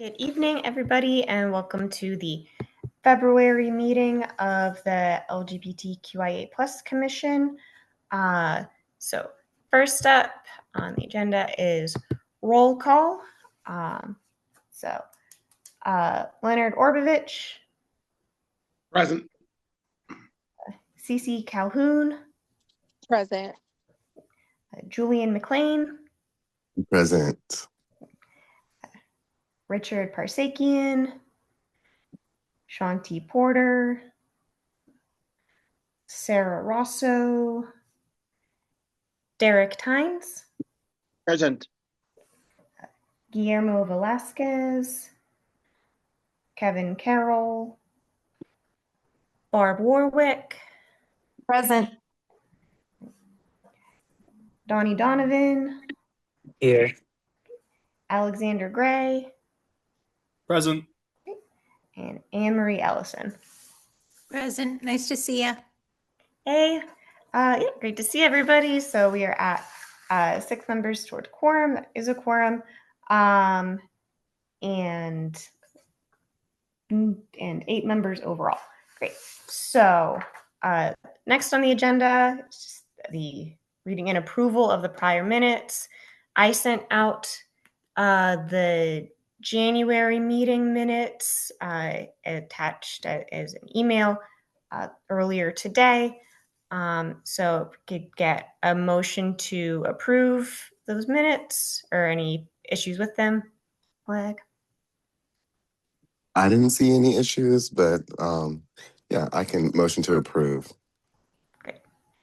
Good evening, everybody, and welcome to the February meeting of the LGBTQIA Plus Commission. So first up on the agenda is roll call. Leonard Orbovich. Present. Cece Calhoun. Present. Julian McLean. Present. Richard Parsakian. Shanti Porter. Sarah Rosso. Derek Tynes. Present. Guillermo Velasquez. Kevin Carroll. Barb Warwick. Present. Donnie Donovan. Here. Alexander Gray. Present. And Anne-Marie Ellison. Present. Nice to see you. Hey, great to see everybody. So we are at 6 members toward quorum. That is a quorum. And 8 members overall. Great. So next on the agenda is just the reading and approval of the prior minutes. I sent out the January meeting minutes attached as an email earlier today. So if we could get a motion to approve those minutes or any issues with them. Flag. I didn't see any issues, but yeah, I can motion to approve. Great.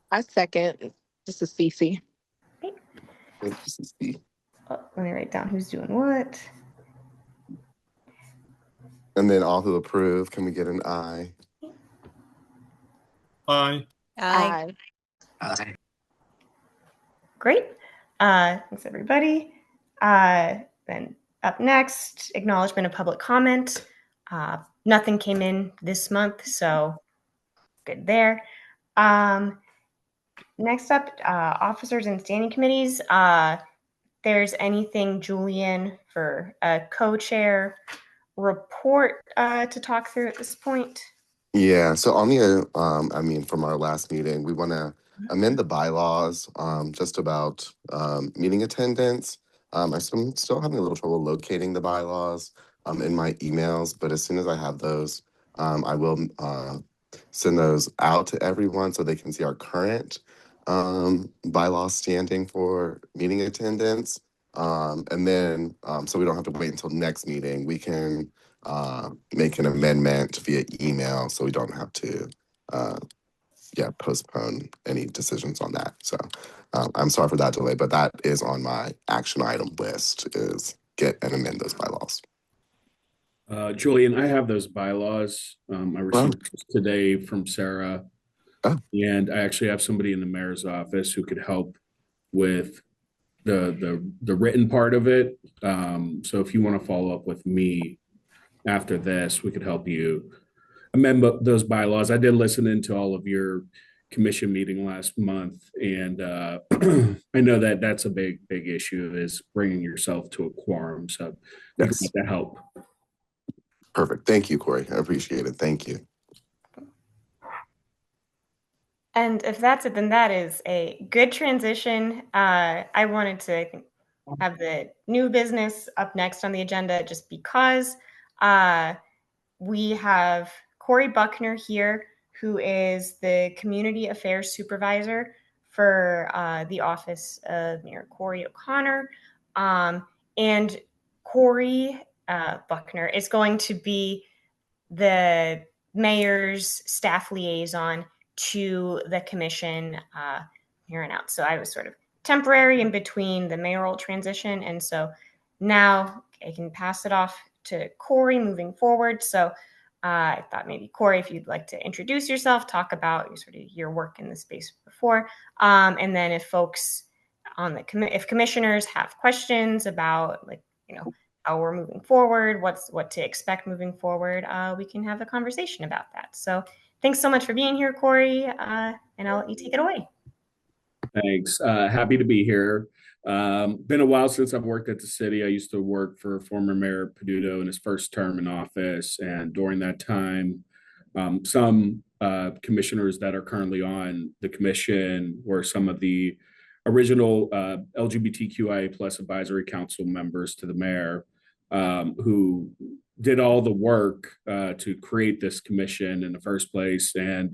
I second. This is Cece. Oh, let me write down who's doing what. And then all who approve, can we get an aye? Aye. Aye. Aye. Great. Thanks, everybody. Then up next, acknowledgement of public comment. Nothing came in this month, so good there. Next up, officers and standing committees. There's anything, Julian, for a co-chair report to talk through at this point? Yeah, so on the, from our last meeting, we want to amend the bylaws just about meeting attendance. I'm still having a little trouble locating the bylaws in my emails, but as soon as I have those, I will send those out to everyone so they can see our current bylaws standing for meeting attendance. And then, so we don't have to wait until next meeting, we can make an amendment via email so we don't have to postpone any decisions on that. So I'm sorry for that delay, but that is on my action item list, is get and amend those bylaws. Julian, I have those bylaws. I received those today from Sarah. And I actually have somebody in the mayor's office who could help with the written part of it. So if you want to follow up with me after this, we could help you amend those bylaws. I did listen into all of your commission meeting last month, and I know that that's a big issue, is bringing yourself to a quorum. So yes, that help. Perfect. Thank you, Corey. I appreciate it. Thank you. And if that's it, then that is a good transition. I wanted to, I think, have the new business up next on the agenda just because we have Corey Buckner here, who is the Community Affairs Supervisor for the office of Mayor Corey O'Connor. And Corey Buckner is going to be the mayor's staff liaison to the commission here and out. So I was sort of temporary in between the mayoral transition. And so now I can pass it off to Corey moving forward. So I thought maybe, Corey, if you'd like to introduce yourself, talk about your work in the space before. And then if folks on the if commissioners have questions about how we're moving forward, what to expect moving forward, we can have a conversation about that. So thanks so much for being here, Corey, and I'll let you take it away. Thanks. Happy to be here. Been a while since I've worked at the city. I used to work for former Mayor Peduto in his first term in office. And during that time, some commissioners that are currently on the commission were some of the original LGBTQIA plus advisory council members to the mayor, who did all the work to create this commission in the first place. And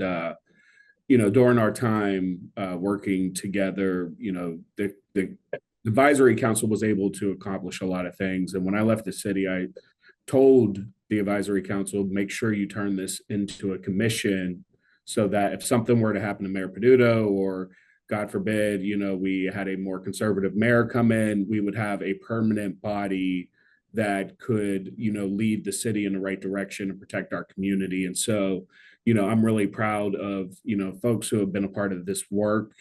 during our time working together, the advisory council was able to accomplish a lot of things. And when I left the city, I told the advisory council, make sure you turn this into a commission so that if something were to happen to Mayor Peduto, or God forbid, we had a more conservative mayor come in, we would have a permanent body that could, lead the city in the right direction and protect our community. And so, I'm really proud of, folks who have been a part of this work.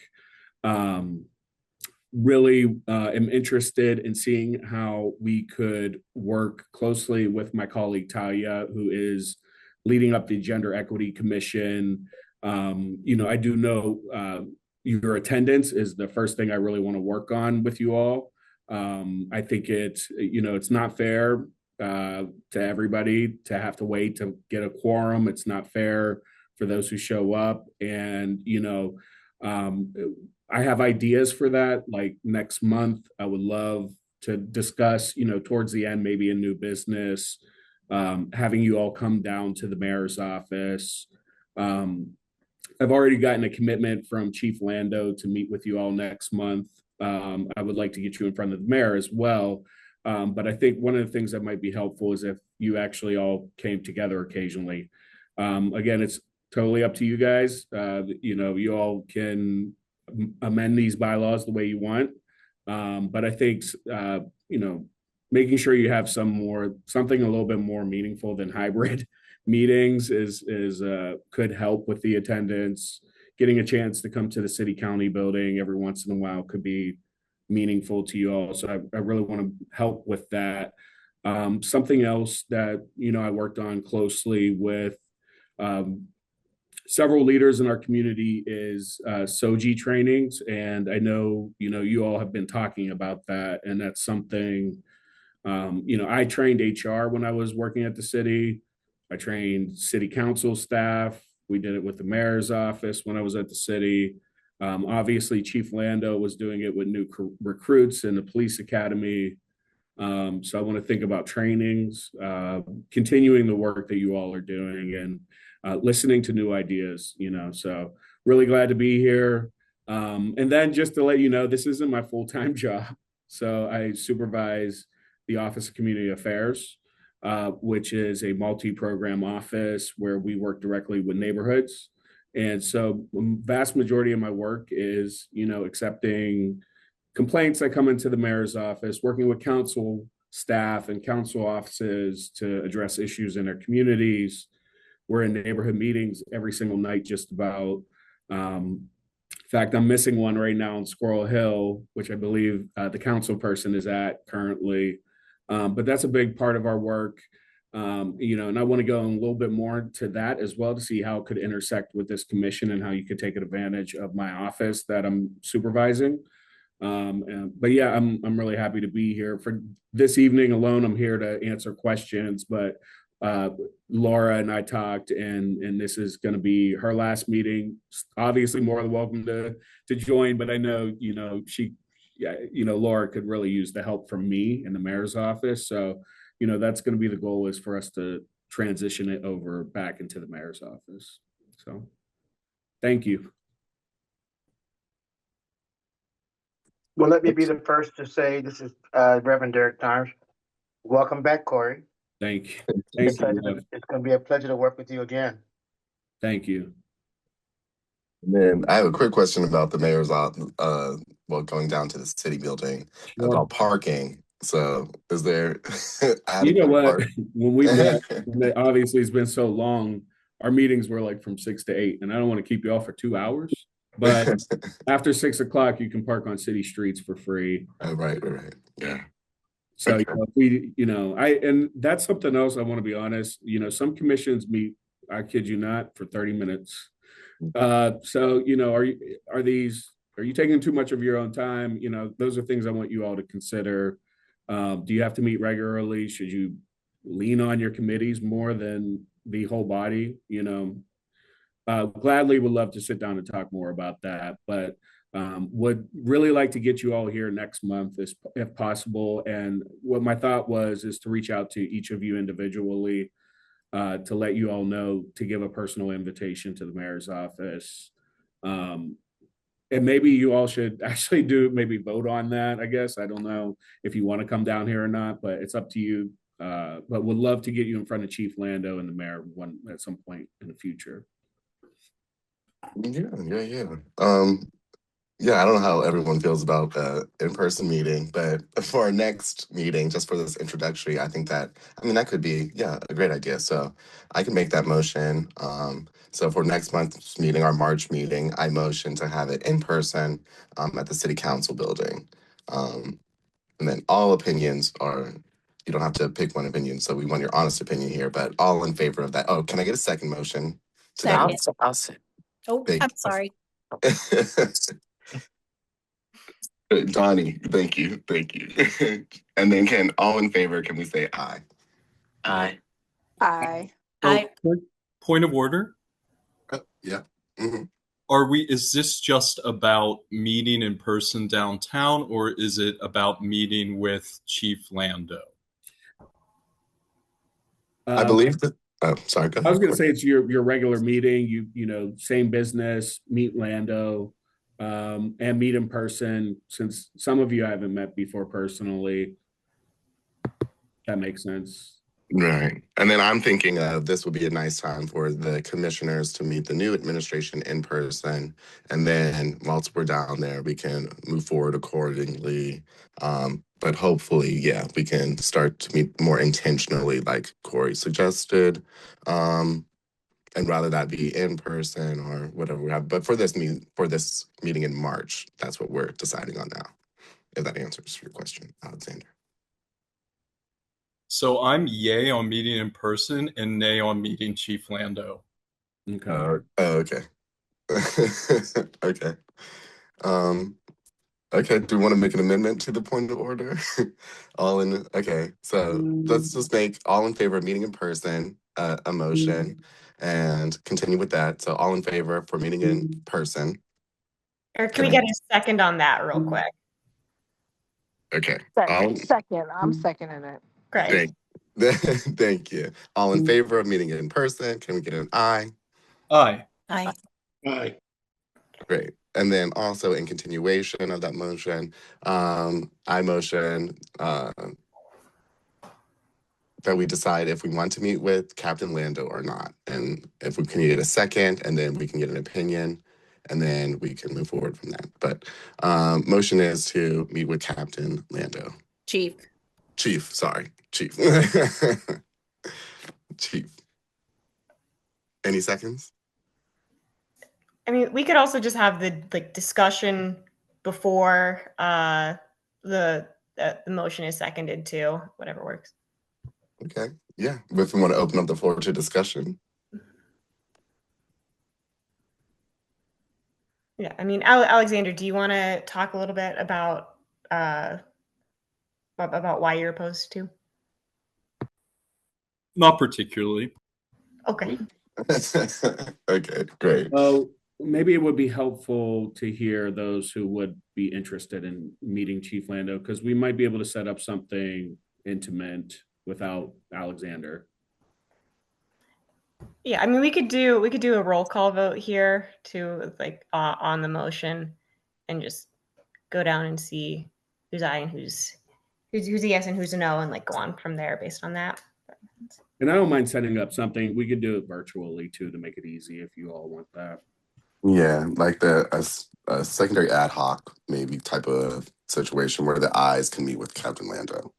Really am interested in seeing how we could work closely with my colleague Talia, who is leading up the Gender Equity Commission. I do know your attendance is the first thing I really want to work on with you all. I think it's not fair to everybody to have to wait to get a quorum. It's not fair for those who show up. And, I have ideas for that. Like next month, I would love to discuss, towards the end, maybe a new business, having you all come down to the mayor's office. I've already gotten a commitment from Chief Lando to meet with you all next month. I would like to get you in front of the mayor as well. But I think one of the things that might be helpful is if you actually all came together occasionally. Again, it's totally up to you guys. You all can amend these bylaws the way you want. But I think, making sure you have something a little bit more meaningful than hybrid meetings could help with the attendance. Getting a chance to come to the city county building every once in a while could be meaningful to you all. So I really want to help with that. Something else that, I worked on closely with several leaders in our community is SOGI trainings. And I know, you all have been talking about that. And that's something, I trained HR when I was working at the city. I trained city council staff. We did it with the mayor's office when I was at the city. Obviously, Chief Lando was doing it with new recruits in the police academy. So I want to think about trainings, continuing the work that you all are doing, and listening to new ideas, so really glad to be here. And then just to let you know, this isn't my full-time job. So I supervise the Office of Community Affairs, which is a multi-program office where we work directly with neighborhoods. And so vast majority of my work is, accepting complaints that come into the mayor's office, working with council staff and council offices to address issues in their communities. We're in neighborhood meetings every single night, just about. In fact, I'm missing one right now in Squirrel Hill, which I believe the council person is at currently. But that's a big part of our work. And I want to go in a little bit more to that as well to see how it could intersect with this commission and how you could take advantage of my office that I'm supervising. But yeah, I'm really happy to be here for this evening alone. I'm here to answer questions, but Laura and I talked, and this is going to be her last meeting. Obviously, more than welcome to join, but I know Laura could really use the help from me in the mayor's office. So that's going to be the goal, is for us to transition it over back into the mayor's office. So thank you. Well, let me be the first to say this is Reverend Derek Times. Welcome back, Corey. Thank you. It's going to be a pleasure to work with you again. Thank you. And then I have a quick question about the mayor's going down to the city building about parking. So is there what? When we met, obviously it's been so long, our meetings were like from 6 to 8, and I don't want to keep you all for 2 hours. But after 6 o'clock, you can park on city streets for free. Right. Yeah. So and that's something else I want to be honest. Some commissions meet, I kid you not, for 30 minutes. So are these are you taking too much of your own time? You know, those are things I want you all to consider. Do you have to meet regularly? Should you lean on your committees more than the whole body? You know, gladly would love to sit down and talk more about that, but would really like to get you all here next month if possible. And what my thought was is to reach out to each of you individually to let you all know, to give a personal invitation to the mayor's office. And maybe you all should actually maybe vote on that, I guess. I don't know if you want to come down here or not, but it's up to you. But would love to get you in front of Chief Lando and the mayor at some point in the future. Yeah, I don't know how everyone feels about in-person meeting, but for our next meeting, just for this introductory, I think that could be, a great idea. So I can make that motion. So for next month's meeting, our March meeting, I motion to have it in person at the city council building. And then all opinions you don't have to pick one opinion. So we want your honest opinion here, but all in favor of that. Oh, can I get a second motion? Second. I'll say. Oh, Thank I'm sorry. Donnie, thank you. And then all in favor, can we say aye? Aye. Aye. Oh, point of order. Yeah. Mhm. Is this just about meeting in person downtown, or is it about meeting with Chief Lando? I believe that. Oh, sorry. Go ahead. I was going to say it's your regular meeting. You know, same business, meet Lando, and meet in person. Since some of you I haven't met before personally, that makes sense. Right. And then I'm thinking this would be a nice time for the commissioners to meet the new administration in person. And then once we're down there, we can move forward accordingly. But hopefully, we can start to meet more intentionally, like Corey suggested. And rather that be in person or whatever we have. But for this meeting in March, that's what we're deciding on now. If that answers your question, Alexander. So I'm yay on meeting in person and nay on meeting Chief Lando. Okay. Okay. Okay. Okay. Do we want to make an amendment to the point of order? Okay. So let's just make all in favor of meeting in person a motion and continue with that. So all in favor for meeting in person. Or can we get a second on that real quick? Okay. Second. I'm seconding it. Great. Thank you. All in favor of meeting in person, can we get an aye? Aye. Aye. Aye. Great. And then also in continuation of that motion, I motion that we decide if we want to meet with Captain Lando or not. And if we can get a second, and then we can get an opinion, and then we can move forward from that. But motion is to meet with Captain Lando. Chief. Chief. Chief. Any seconds? I mean, we could also just have the discussion before the motion is seconded too, whatever works. Okay. Yeah. If we want to open up the floor to discussion. Yeah. I mean, Alexander, do you want to talk a little bit about why you're opposed to? Not particularly. Okay. Okay, great. Well, maybe it would be helpful to hear those who would be interested in meeting Chief Lando, because we might be able to set up something intimate without Alexander. Yeah, I mean, we could do a roll call vote here to on the motion, and just go down and see who's aye and who's a yes and who's a no, and go on from there based on that. And I don't mind setting up something. We could do it virtually too to make it easy if you all want that. Yeah, like a secondary ad hoc maybe type of situation where the eyes can meet with Captain Lando,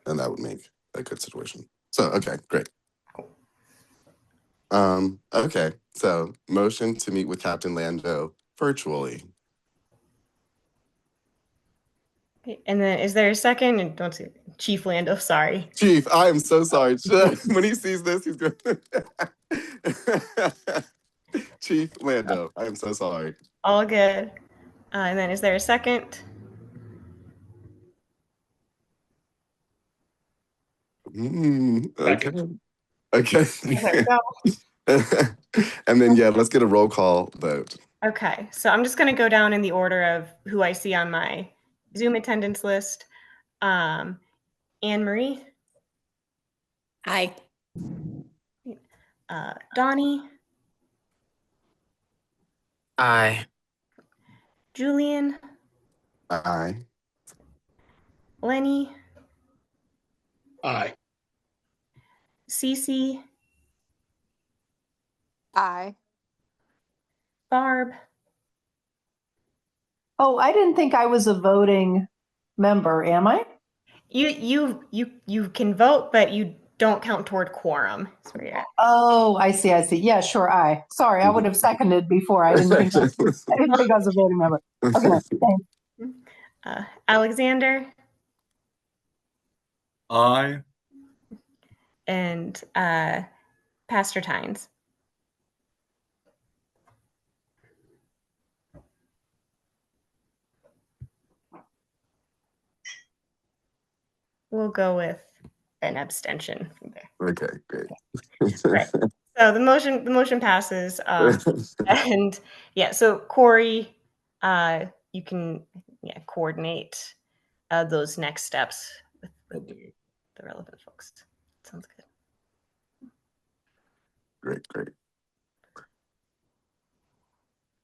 and that would make a good situation. So okay, great. Okay, so motion to meet with Captain Lando virtually. Okay, and then is there a second? And don't say Chief Lando. Sorry. Chief, I am so sorry. When he sees this, he's going. Chief Lando, I am so sorry. All good. And then is there a second? Okay. Okay. There we go. And then, yeah, let's get a roll call vote. Okay, so I'm just going to go down in the order of who I see on my Zoom attendance list. Anne Marie, Aye. Donnie, Aye. Julian, Aye. Lenny, Aye. Cece, Aye. Barb. Oh, I didn't think I was a voting member, am I? You can vote, but you don't count toward quorum. That's where you're at. Oh, I see. Yeah, sure. Aye. Sorry, I would have seconded before. I didn't think I was a voting member. Okay, thanks. Alexander Aye. and Pastor Tynes. We'll go with an abstention from there. Okay, great. Right. So the motion passes. And yeah, so Corey, you can coordinate those next steps with the relevant folks. Sounds good. Great.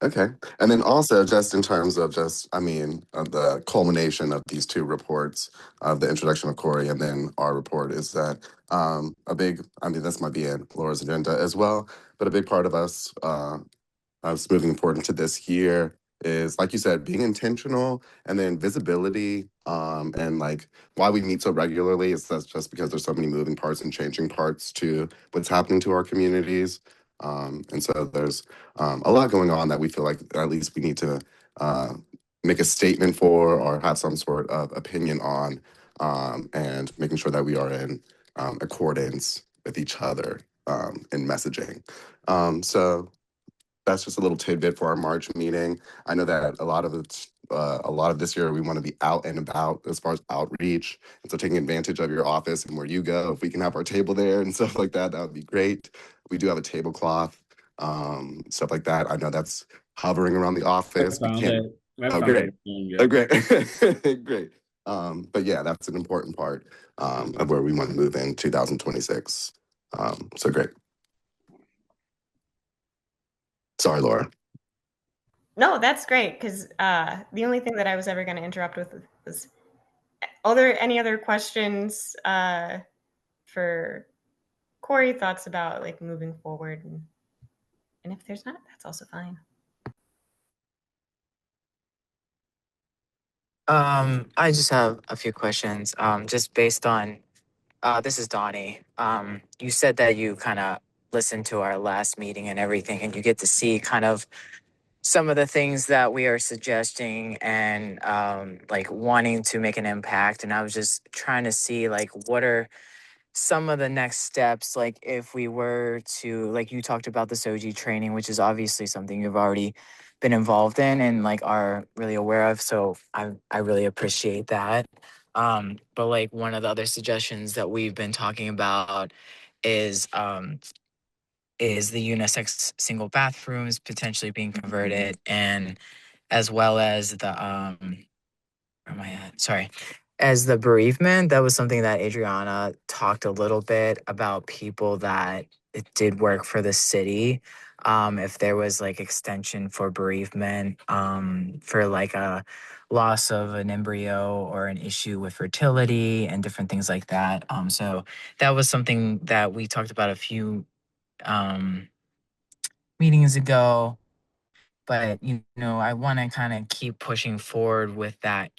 Okay. And then also just in terms of the culmination of these two reports, of the introduction of Corey and then our report is that this might be in Laura's agenda as well, but a big part of us moving forward into this year is, like you said, being intentional, and then visibility, and like why we meet so regularly is that's just because there's so many moving parts and changing parts to what's happening to our communities. And so there's a lot going on that we feel like at least we need to make a statement for or have some sort of opinion on, and making sure that we are in accordance with each other in messaging. So that's just a little tidbit for our March meeting. I know that a lot of this year we want to be out and about as far as outreach, and so taking advantage of your office and where you go, if we can have our table there and stuff like that would be great. We do have a tablecloth, stuff like that. I know that's hovering around the office. I found it. Oh, great. Oh, great. Great. But yeah, that's an important part of where we want to move in 2026. So great. Sorry, Laura. No, that's great, because the only thing that I was ever going to interrupt with was, are there any other questions for Corey? Thoughts about like moving forward, and if there's not, that's also fine. I just have a few questions. Just based on this is Donnie. You said that you kind of listened to our last meeting and everything, and you get to see kind of some of the things that we are suggesting and like wanting to make an impact. And I was just trying to see like what are some of the next steps, like if we were to, like you talked about the SOGI training, which is obviously something you've already been involved in and like are really aware of. So I really appreciate that. But like one of the other suggestions that we've been talking about is the unisex single bathrooms potentially being converted, and as well as the where am I at? Sorry. As the bereavement, that was something that Adriana talked a little bit about, people that it did work for the city. If there was like extension for bereavement, for like a loss of an embryo or an issue with fertility and different things like that. So that was something that we talked about a few meetings ago. But I want to kind of keep pushing forward with that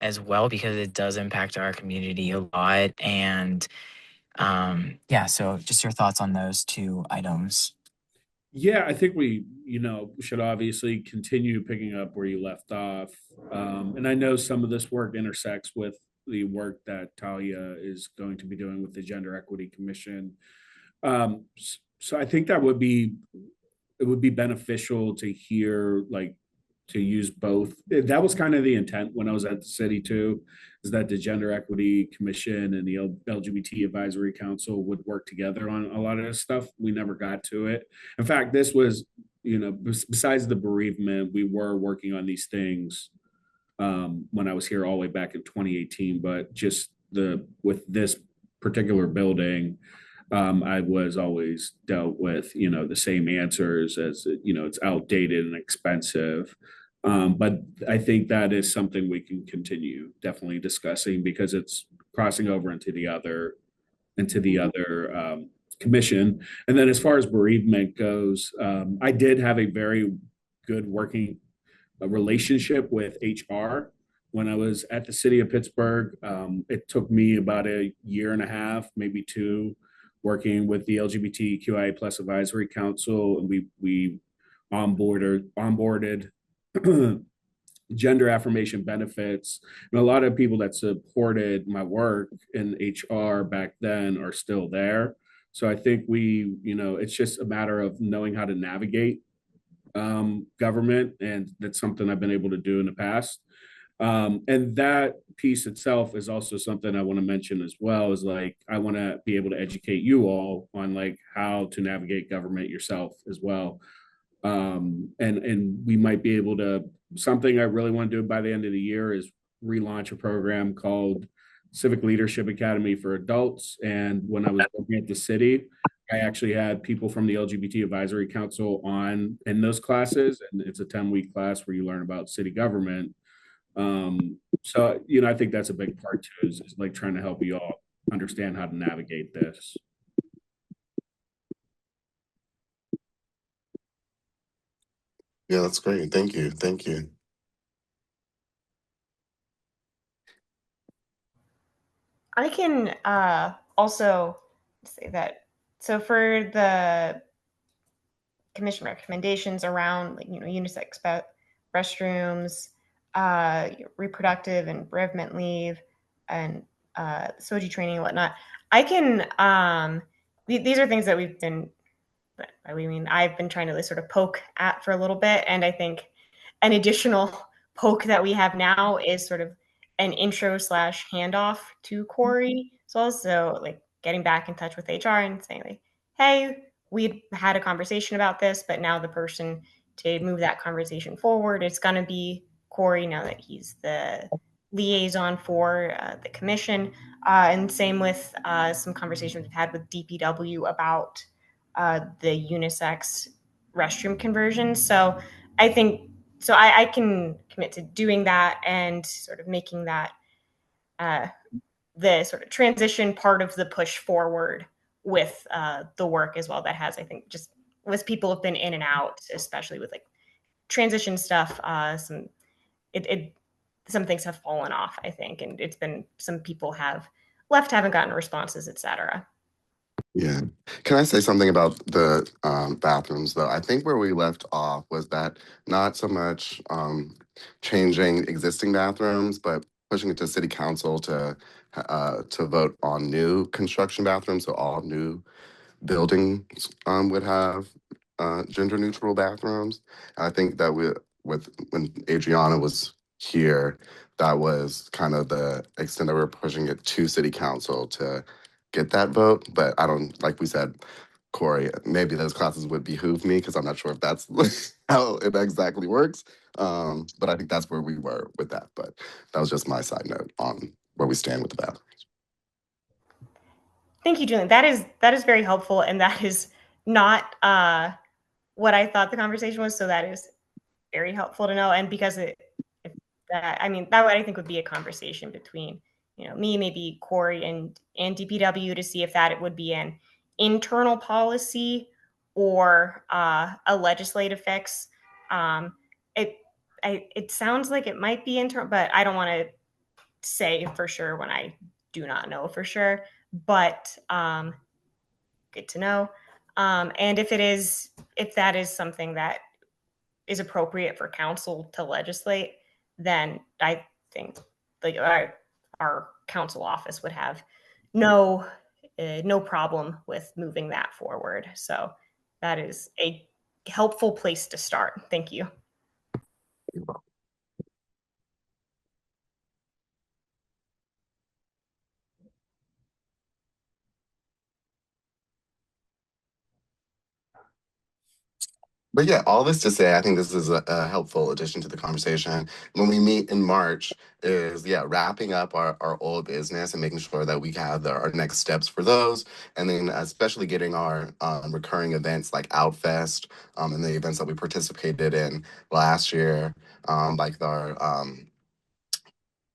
as well, because it does impact our community a lot. And so just your thoughts on those two items. Yeah, I think we should obviously continue picking up where you left off. And I know some of this work intersects with the work that Talia is going to be doing with the Gender Equity Commission. So I think it would be beneficial to hear, like, use both. That was kind of the intent when I was at the city too, is that the Gender Equity Commission and the LGBT Advisory Council would work together on a lot of this stuff. We never got to it. In fact, this was, besides the bereavement, we were working on these things when I was here all the way back in 2018, but just with this particular building, I was always dealt with, the same answers as, it's outdated and expensive. But I think that is something we can continue definitely discussing because it's crossing over into the other commission. And then as far as bereavement goes, I did have a very good working relationship with HR when I was at the city of Pittsburgh. It took me about a year and a half, maybe two, working with the LGBTQIA plus advisory council, and we onboarded gender affirmation benefits. And a lot of people that supported my work in HR back then are still there. So I think it's just a matter of knowing how to navigate government, and that's something I've been able to do in the past. And that piece itself is also something I want to mention as well, is like I want to be able to educate you all on how to navigate government yourself as well. And we might be able to, something I really want to do by the end of the year is relaunch a program called Civic Leadership Academy for Adults. And when I was working at the city, I actually had people from the LGBT Advisory Council in those classes, and it's a 10-week class where you learn about city government. So I think that's a big part too, is trying to help you all understand how to navigate this. Yeah, that's great. Thank you. I can also say that. So for the commission recommendations around unisex restrooms, reproductive and bereavement leave, and SOGI training and whatnot, I can. These are things that I've been trying to sort of poke at for a little bit, and I think an additional poke that we have now is sort of an intro / handoff to Corey. So also getting back in touch with HR and saying hey, we had a conversation about this, but now the person to move that conversation forward, it's going to be Corey now that he's the liaison for the commission. And same with some conversations we've had with DPW about the unisex restroom conversion. So I think I can commit to doing that and sort of making that the sort of transition part of the push forward with the work as well. That has, I think, just with people have been in and out, especially with transition stuff. Some things have fallen off, I think, and it's been some people have left, haven't gotten responses, etc. Yeah. Can I say something about the bathrooms, though? I think where we left off was that not so much changing existing bathrooms, but pushing it to city council to vote on new construction bathrooms. So all new buildings would have gender neutral bathrooms. And I think that when Adriana was here, that was kind of the extent that we were pushing it to city council to get that vote. But I don't, like we said, Corey, maybe those classes would behoove me because I'm not sure if that's how it exactly works. But I think that's where we were with that. But that was just my side note on where we stand with the bathrooms. Thank you, Julian. That is very helpful, and that is not what I thought the conversation was. So that is very helpful to know. And because that would, I think, would be a conversation between me, maybe Corey, and DPW to see if that it would be an internal policy or a legislative fix. It sounds like it might be internal, but I don't want to say for sure when I do not know for sure. But good to know. And if that is something that is appropriate for council to legislate, then I think our council office would have no problem with moving that forward. So that is a helpful place to start. Thank you. But yeah, all this to say, I think this is a helpful addition to the conversation. When we meet in March, is yeah, wrapping up our old business and making sure that we have our next steps for those, and then especially getting our recurring events like Outfest and the events that we participated in last year, like our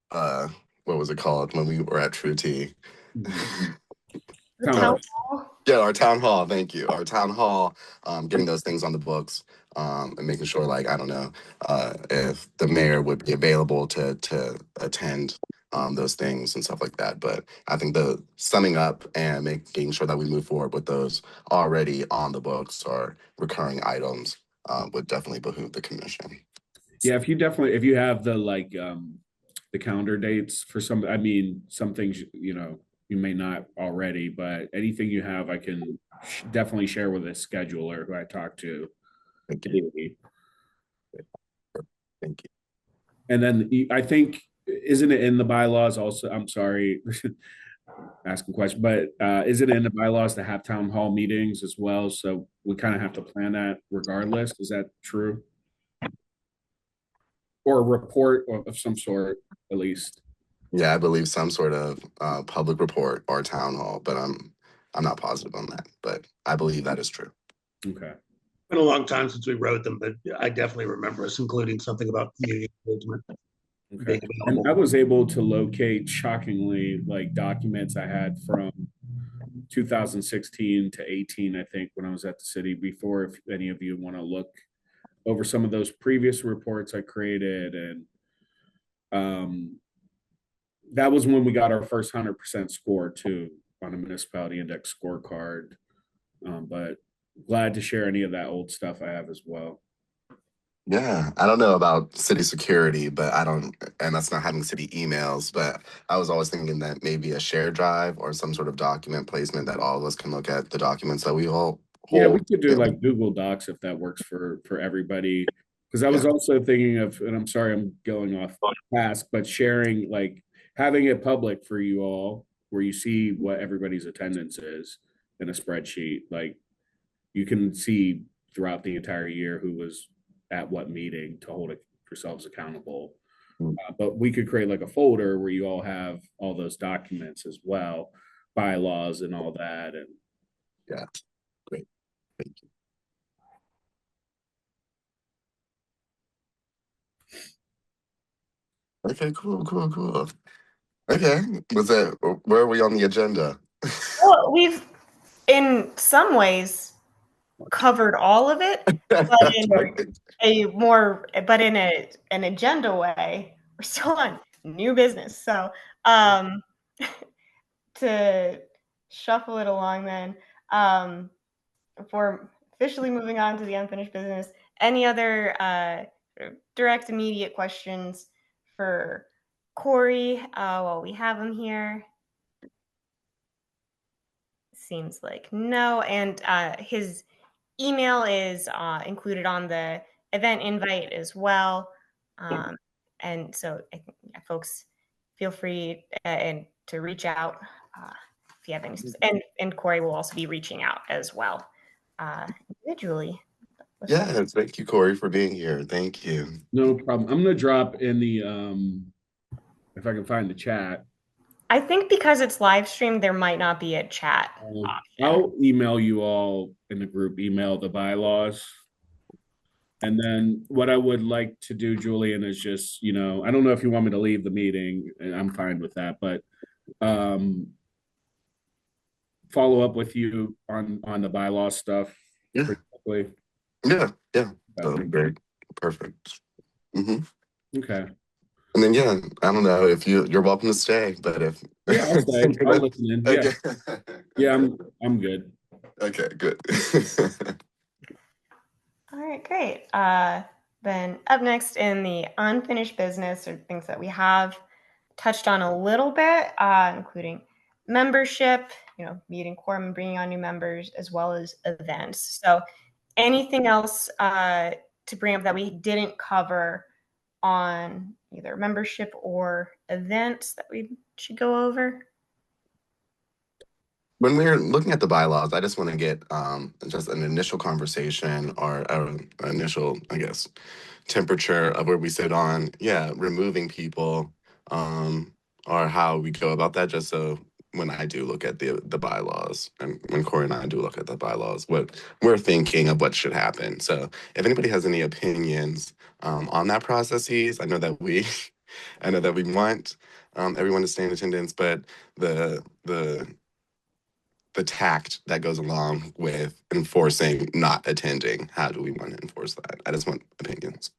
uh, what was it called when we were at True Tea? The town hall. Yeah, our town hall. Thank you. Our town hall, getting those things on the books, and making sure, like, I don't know, if the mayor would be available to attend those things and stuff like that. But I think the summing up and making sure that we move forward with those already on the books or recurring items would definitely behoove the commission. Yeah, if you have the calendar dates for some, I mean, some things, you may not already, but anything you have, I can definitely share with a scheduler who I talk to. Thank you. Thank you. And then I think, isn't it in the bylaws also? I'm sorry, asking questions, but is it in the bylaws to have town hall meetings as well? So we kind of have to plan that regardless. Is that true? Or a report of some sort, at least. Yeah, I believe some sort of public report or town hall, but I'm not positive on that. But I believe that is true. Okay. It's been a long time since we wrote them, but I definitely remember us including something about community engagement. Okay. And I was able to locate shockingly like documents I had from 2016 to 18, I think, when I was at the city before, if any of you want to look over some of those previous reports I created. And that was when we got our first 100% score too on a municipality index scorecard. But glad to share any of that old stuff I have as well. Yeah, I don't know about city security, but and that's not having city emails, but I was always thinking that maybe a shared drive or some sort of document placement that all of us can look at the documents that we all hold. Yeah, we could do like Google Docs if that works for everybody. Because I was also thinking of, and I'm sorry I'm going off task, but sharing, like having it public for you all where you see what everybody's attendance is in a spreadsheet. Like you can see throughout the entire year who was at what meeting to hold yourselves accountable. But we could create like a folder where you all have all those documents as well, bylaws and all that. And yeah, great. Thank you. Okay, cool. Okay, where are we on the agenda? Well, we've in some ways covered all of it, but in an agenda way. We're still on new business. So to shuffle it along then, for officially moving on to the unfinished business, any other direct immediate questions for Corey while we have him here? Seems like no. And his email is included on the event invite as well. And so I think folks feel free to reach out if you have any. And Corey will also be reaching out as well individually. Yeah, thank you, Corey, for being here. Thank you. no problem. I'm gonna drop in the if I can find the chat. I think because it's live streamed, there might not be a chat option. I'll email you all in the group email the bylaws. And then what I would like to do, Julian, is just, I don't know if you want me to leave the meeting, and I'm fine with that, but follow up with you on the bylaw stuff. Yeah. Yeah. That would be great. Perfect. Okay. And then I don't know if you're welcome to stay, but if I'll stay. I'll listen in. Yeah. Yeah, I'm good. Okay, good. All right, great. Then up next in the unfinished business or things that we have touched on a little bit, including membership, meeting quorum and bringing on new members, as well as events. So anything else to bring up that we didn't cover on either membership or events that we should go over? When we're looking at the bylaws, I just want to get just an initial conversation or an initial, I guess, temperature of where we sit on, removing people, or how we go about that, just so when I do look at the bylaws and when Corey and I do look at the bylaws, what we're thinking of what should happen. So if anybody has any opinions on that processes, I know that we I know that we want everyone to stay in attendance, but the the tact that goes along with enforcing not attending. How do we want to enforce that? I just want opinions.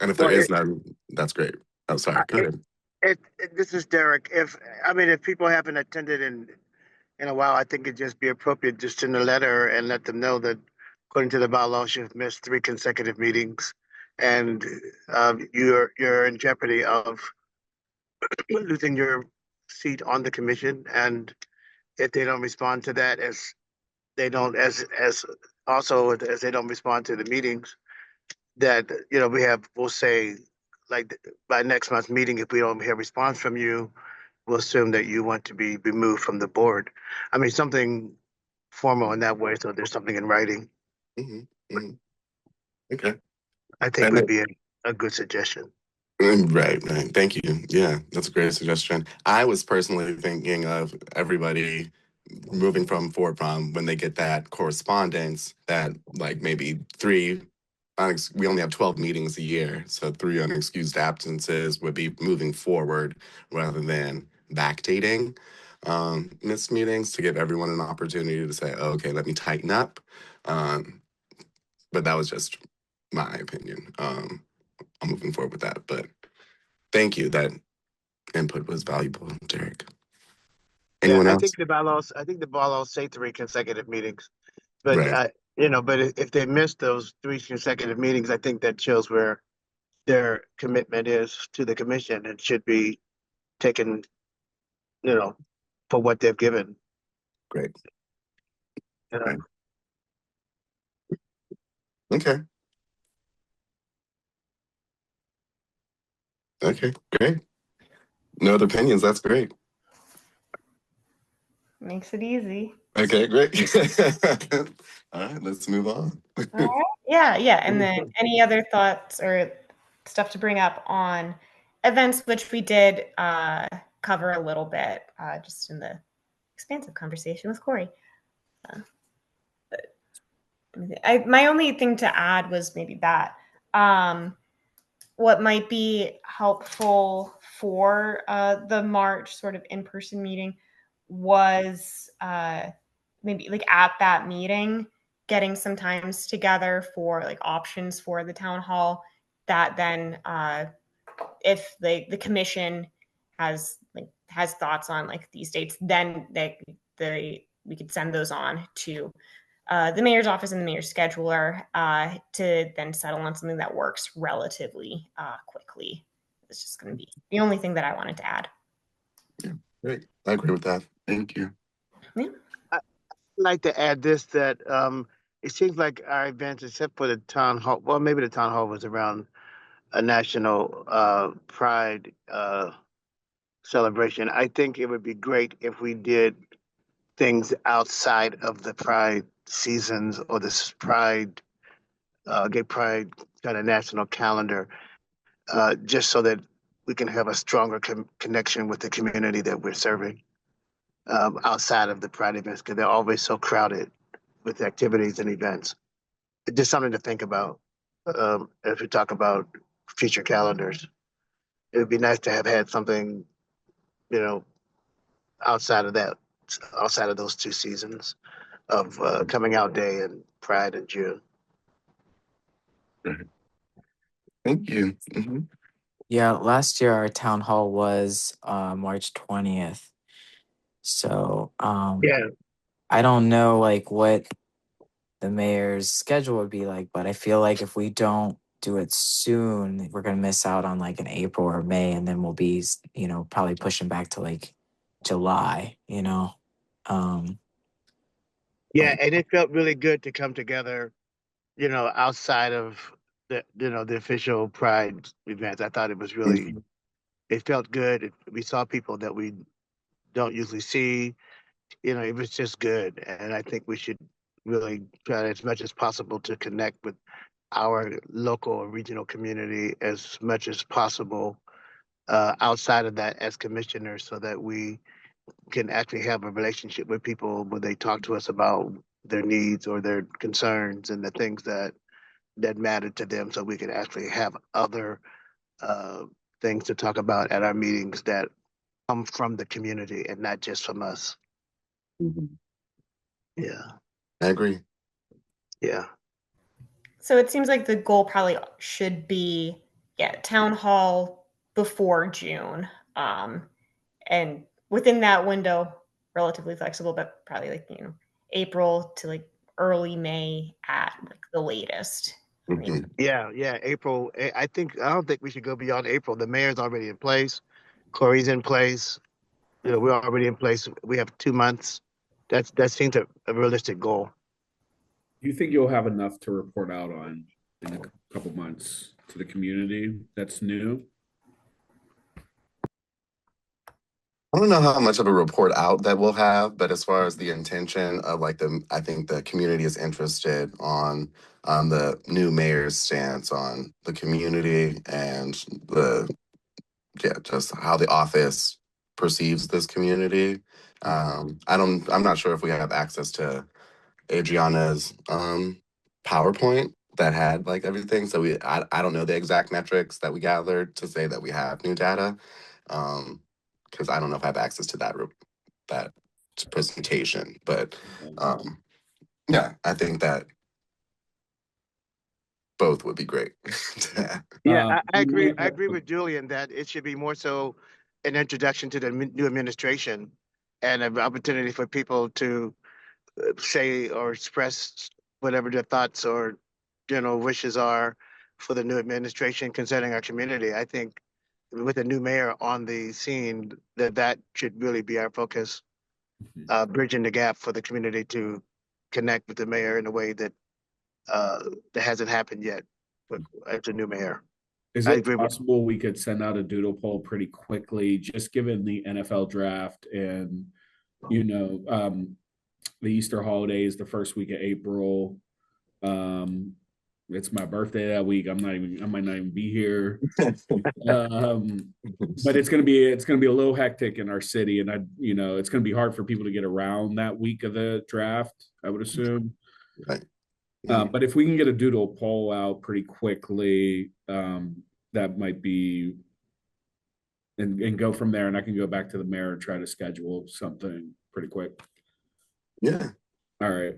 And if there is none, that's great. Oh, sorry. Go ahead. This is Derek. If people haven't attended in a while, I think it'd just be appropriate just send a letter and let them know that according to the bylaws, you've missed 3 consecutive meetings, and you're in jeopardy of losing your seat on the commission. And if they don't respond to that, as they don't respond to the meetings, that we'll say, like, by next month's meeting, if we don't hear a response from you, we'll assume that you want to be removed from the board. I mean, something formal in that way, so there's something in writing. Mm-hmm. Mm-hmm. Okay. I think would be a good suggestion. Right. Thank you. Yeah, that's a great suggestion. I was personally thinking of everybody moving from Fort Prom when they get that correspondence that, like, maybe we only have 12 meetings a year, so 3 unexcused absences would be moving forward rather than backdating missed meetings, to give everyone an opportunity to say, oh, okay, let me tighten up. But that was just my opinion. I'm moving forward with that, but thank you. That input was valuable, Derek. Anyone else? I think the bylaws say 3 consecutive meetings, but Right. but if they miss those 3 consecutive meetings, I think that shows where their commitment is to the commission and should be taken, for what they've given. Great. Right. Okay. Okay, great. No other opinions. That's great. Makes it easy. Okay, great. All right, let's move on. All right. Yeah. And then any other thoughts or stuff to bring up on events, which we did cover a little bit just in the expansive conversation with Corey. My only thing to add was maybe that what might be helpful for the March sort of in-person meeting was maybe like at that meeting, getting some times together for like options for the town hall that then if the commission has thoughts on like these dates, then we could send those on to the mayor's office and the mayor's scheduler to then settle on something that works relatively quickly. It's just going to be the only thing that I wanted to add. Yeah, great. I agree with that. Thank you. Yeah. I'd like to add this, that it seems like our events, except for the town hall, well, maybe the town hall was around a national pride celebration. I think it would be great if we did things outside of the pride seasons or this gay pride kind of national calendar, just so that we can have a stronger connection with the community that we're serving outside of the pride events, because they're always so crowded with activities and events. It's just something to think about as we talk about future calendars. It would be nice to have had something, outside of that, outside of those 2 seasons of Coming Out Day and Pride in June. Thank you. Mm-hmm. Yeah, last year our town hall was March 20th. So I don't know like what the mayor's schedule would be like, but I feel like if we don't do it soon, we're gonna miss out on like an April or May, and then we'll be, probably pushing back to like July, Yeah, and it felt really good to come together outside of the official Pride events. I thought it was really, it felt good. We saw people that we don't usually see. It was just good. And I think we should really try as much as possible to connect with our local or regional community as much as possible outside of that as commissioners so that we can actually have a relationship with people when they talk to us about their needs or their concerns and the things that matter to them so we can actually have other uh, things to talk about at our meetings that come from the community and not just from us. Mhm. Yeah. I agree. Yeah. So it seems like the goal probably should be, town hall before June. And within that window, relatively flexible, but probably like, April to like early May at like the latest. Mhm. Yeah. April. I don't think we should go beyond April. The mayor's already in place. Corey's in place. We're already in place. We have 2 months. That seems a realistic goal. Do you think you'll have enough to report out on in a couple months to the community that's new? I don't know how much of a report out that we'll have, but as far as the intention of I think the community is interested on the new mayor's stance on the community and just how the office perceives this community. I'm not sure if we have access to Adriana's PowerPoint that had like everything. So I don't know the exact metrics that we gathered to say that we have new data. Because I don't know if I have access to that presentation. But yeah, I think that both would be great. Yeah, I agree. I agree with Julian that it should be more so an introduction to the new administration and an opportunity for people to say or express whatever their thoughts or wishes are for the new administration concerning our community. I think with a new mayor on the scene, that should really be our focus, bridging the gap for the community to connect with the mayor in a way that that hasn't happened yet as a new mayor. Is I it agree with. possible we could send out a doodle poll pretty quickly, just given the NFL draft and the Easter holidays, the first week of April? It's my birthday that week. I might not even be here. But it's gonna be a little hectic in our city, and it's gonna be hard for people to get around that week of the draft, I would assume. Right. But if we can get a doodle poll out pretty quickly, that might be, and go from there, and I can go back to the mayor and try to schedule something pretty quick. Yeah. All right.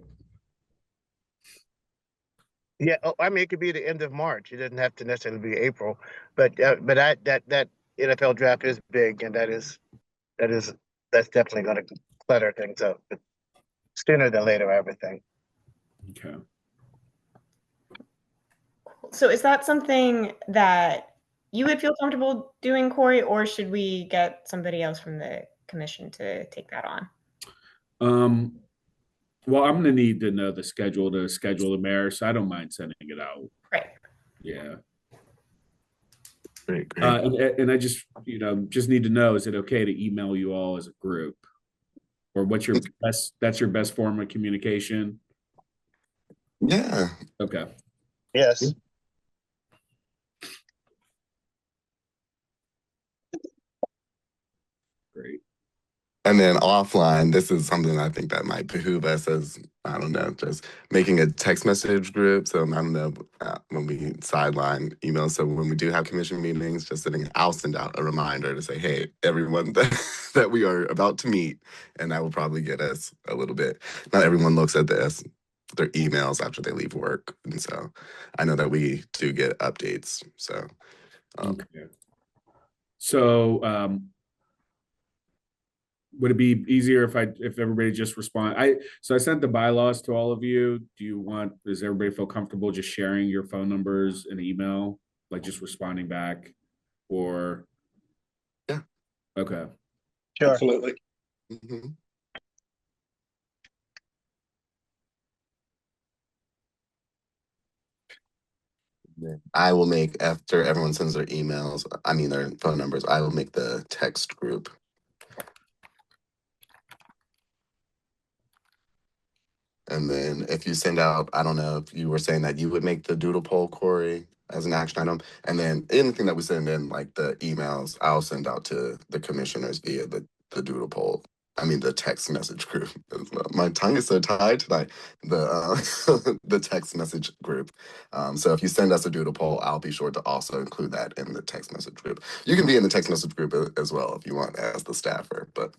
Yeah, I mean, it could be the end of March. It doesn't have to necessarily be April, but that NFL draft is big, and that's definitely going to clutter things up. But sooner than later, I would think. Okay. So is that something that you would feel comfortable doing, Corey, or should we get somebody else from the commission to take that on? Well, I'm gonna need to know the schedule to schedule the mayor, so I don't mind sending it out. Right. Yeah. Great. And I just need to know, is it okay to email you all as a group? Or that's your best form of communication? Yeah. Okay. Yes. Great. And then offline, this is something I think that might behoove us as, I don't know, just making a text message group. So I don't know, when we sideline emails. So when we do have commission meetings, I'll send out a reminder to say, hey, everyone that we are about to meet. And that will probably get us a little bit. Not everyone looks at their emails after they leave work. And so I know that we do get updates. So, Okay. So, would it be easier if everybody just respond? I sent the bylaws to all of you. Does everybody feel comfortable just sharing your phone numbers and email, like just responding back, or? Yeah. Okay. Sure. Absolutely. mm-hmm. I will make, after everyone sends their emails, I mean their phone numbers, I will make the text group. And then if you send out, I don't know if you were saying that you would make the doodle poll, Corey, as an action item. And then anything that we send in, like the emails, I'll send out to the commissioners via the doodle poll. I mean, the text message group as well. My tongue is so tied tonight. The text message group. So if you send us a doodle poll, I'll be sure to also include that in the text message group. You can be in the text message group as well if you want as the staffer, but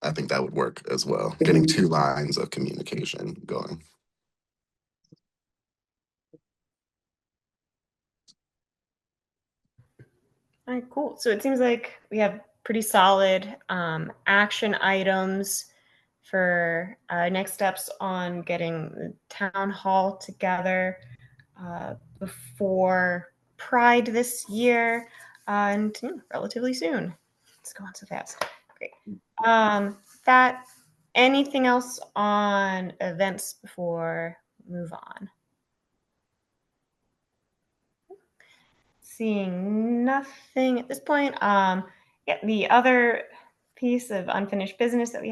I think that would work as well. Getting 2 lines of communication going. All right, cool. So it seems like we have pretty solid action items for next steps on getting the town hall together before Pride this year, and relatively soon. It's going so fast. Great. That anything else on events before we move on? Seeing nothing at this point. Yeah, the other piece of unfinished business that we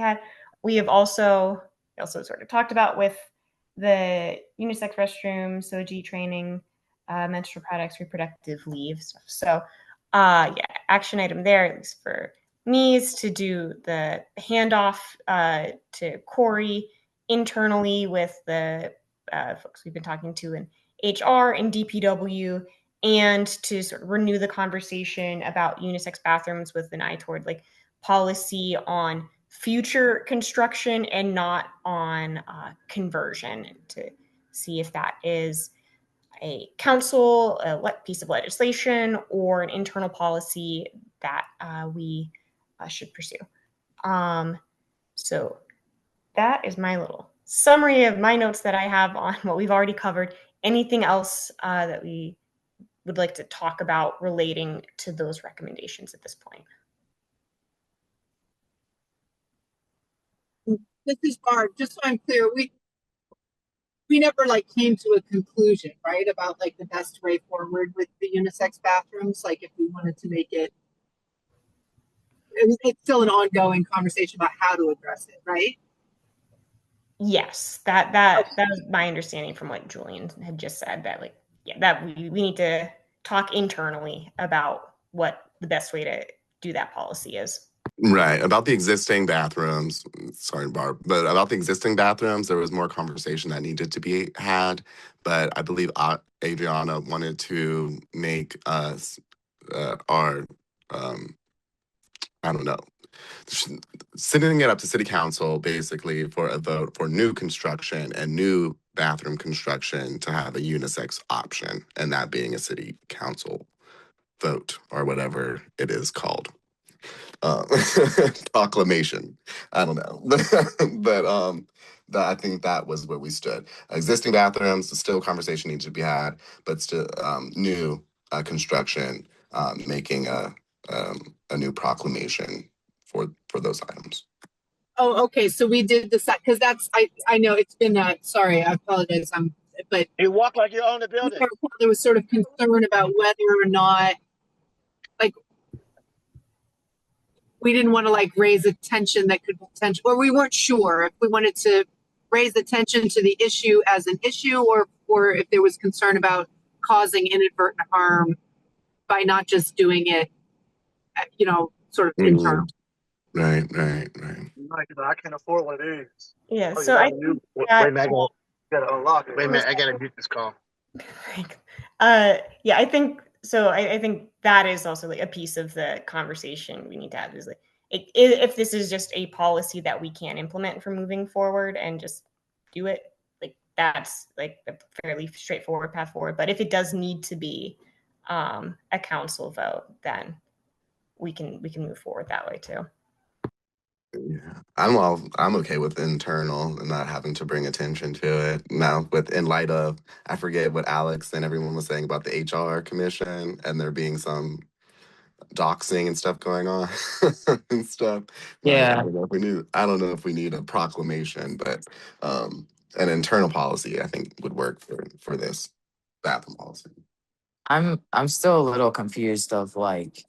have also sort of talked about with the unisex restroom, SOGI training, menstrual products, reproductive leave stuff. So, yeah, action item there, at least for me, is to do the handoff to Corey internally with the folks we've been talking to in HR and DPW, and to sort of renew the conversation about unisex bathrooms with an eye toward like policy on future construction and not on conversion, to see if that is a council piece of legislation or an internal policy that we should pursue. So that is my little summary of my notes that I have on what we've already covered. Anything else that we would like to talk about relating to those recommendations at this point? This is Barb. Just so I'm clear, we never like came to a conclusion, right, about like the best way forward with the unisex bathrooms. Like if we wanted to make it, it's still an ongoing conversation about how to address it, right? Yes, that was my understanding from what Julian had just said. That like, yeah, that we need to talk internally about what the best way to do that policy is. Right. About the existing bathrooms, sorry, Barb, but about the existing bathrooms, there was more conversation that needed to be had. But I believe Adriana wanted to make us our, I don't know, sending it up to city council basically for a vote for new construction and new bathroom construction to have a unisex option, and that being a city council vote or whatever it is called. Proclamation. I don't know. But I think that was where we stood. Existing bathrooms, still conversation needs to be had, but still new construction, making a new proclamation for those items. Oh, okay. So we did decide, because that's I know it's been sorry, I apologize. But you walk like you own the building. There was sort of concern about whether or not, like, we didn't want to like raise a tension that could potentially, or we weren't sure if we wanted to raise attention to the issue as an issue, or if there was concern about causing inadvertent harm by not just doing it, sort of internal. Right. I can't afford one of these. Yeah, so I think that, gotta unlock it. Wait a minute, I gotta mute this call. yeah, I think so. I think that is also like a piece of the conversation we need to have, is like, if this is just a policy that we can implement for moving forward and just do it, like that's like a fairly straightforward path forward. But if it does need to be a council vote, then we can move forward that way too. Yeah, I'm okay with internal and not having to bring attention to it. Now, in light of, I forget what Alex and everyone was saying about the HR commission and there being some doxing and stuff going on and stuff. Yeah. I don't know if we need a proclamation, but an internal policy I think would work for this. bathroom policy. I'm still a little confused of like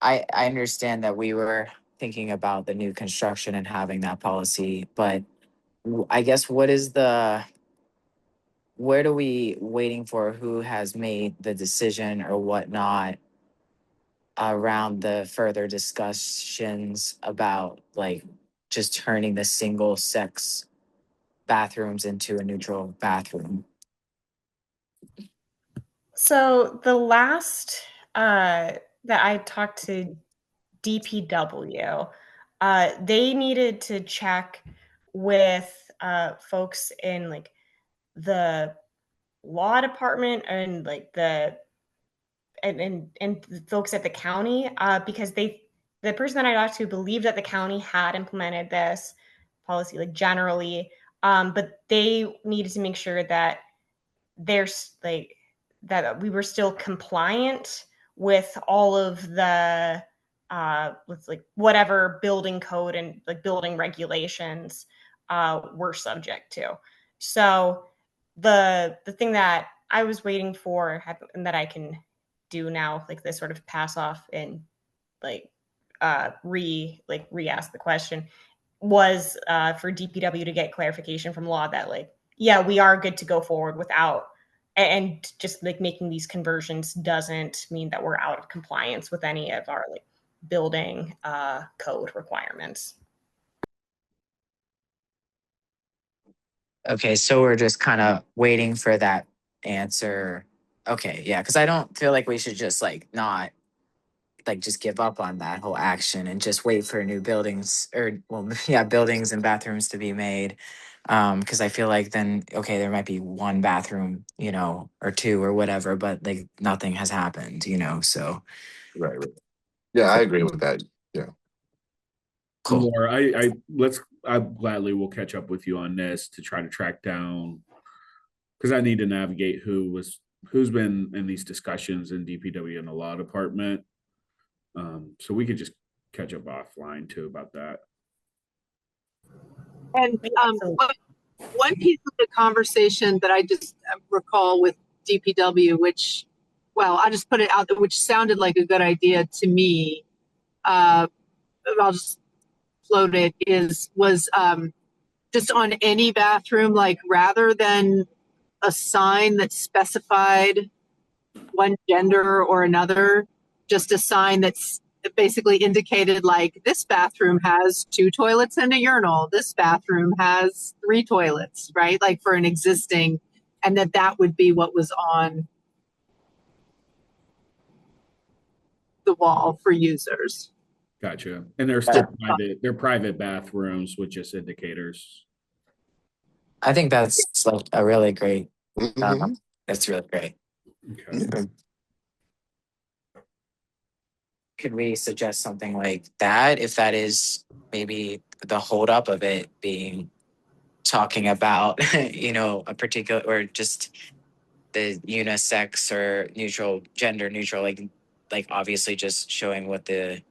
I understand that we were thinking about the new construction and having that policy, but I guess what are we waiting for? Who has made the decision or whatnot around the further discussions about like just turning the single sex bathrooms into a neutral bathroom? So the last that I talked to DPW, they needed to check with folks in like the law department and like the and the folks at the county because the person that I talked to believed that the county had implemented this policy like generally, but they needed to make sure that there's like that we were still compliant with all of the with like whatever building code and like building regulations we're subject to. So the thing that I was waiting for and that I can do now, like this sort of pass off and like re-ask the question, was for DPW to get clarification from law that like, yeah, we are good to go forward without, and just like making these conversions doesn't mean that we're out of compliance with any of our like building code requirements. Okay, so we're just kind of waiting for that answer. Okay, yeah, because I don't feel like we should just like not like just give up on that whole action and just wait for new buildings or well yeah buildings and bathrooms to be made because I feel like then okay there might be one bathroom or two or whatever but like nothing has happened so Right. Yeah, I agree with that. Yeah. cool. More, I gladly will catch up with you on this to try to track down because I need to navigate who's been in these discussions in DPW and the law department. So we could just catch up offline too about that. And one piece of the conversation that I just recall with DPW, which, well, I just put it out there, which sounded like a good idea to me. I'll just float it. Was just on any bathroom, like rather than a sign that specified one gender or another, just a sign that's basically indicated like this bathroom has 2 toilets and a urinal, this bathroom has 3 toilets, right? Like for an existing, and that would be what was on the wall for users. Gotcha. And they're still private bathrooms with just indicators. I think that's like a really great Mm-hmm. that's really great. Okay. Yeah. Could we suggest something like that if that is maybe the holdup of it being talking about a particular or just the unisex or neutral gender neutral like obviously just showing what the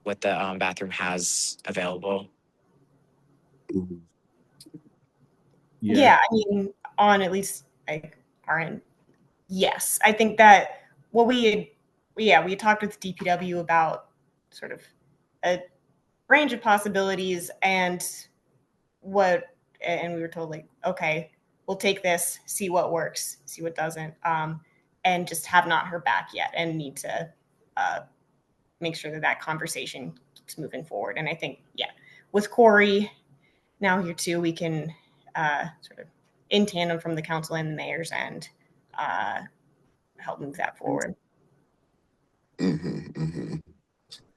bathroom has available. Yeah, I mean, on at least like our end, yes. I think that what we talked with DPW about sort of a range of possibilities and we were told like, okay, we'll take this, see what works, see what doesn't, and just have not heard back yet and need to make sure that conversation keeps moving forward. And I think, yeah, with Corey now here too, we can sort of in tandem from the council and the mayor's end help move that forward. Mm-hmm, mm-hmm.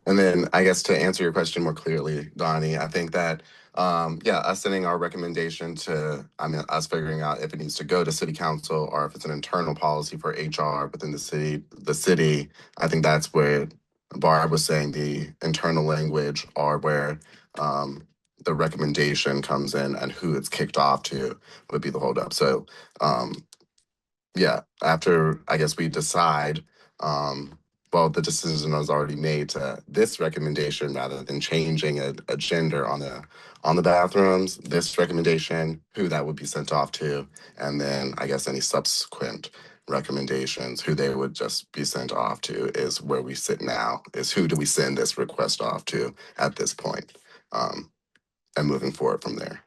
And then I guess to answer your question more clearly, Donnie, I think that, us sending our recommendation to, us figuring out if it needs to go to city council or if it's an internal policy for HR within the city, I think that's where Barb was saying the internal language or where the recommendation comes in and who it's kicked off to would be the holdup. So, after I guess we decide, well, the decision was already made to this recommendation rather than changing a gender on the bathrooms, this recommendation, who that would be sent off to, and then I guess any subsequent recommendations, who they would just be sent off to is where we sit now, is who do we send this request off to at this point, and moving forward from there.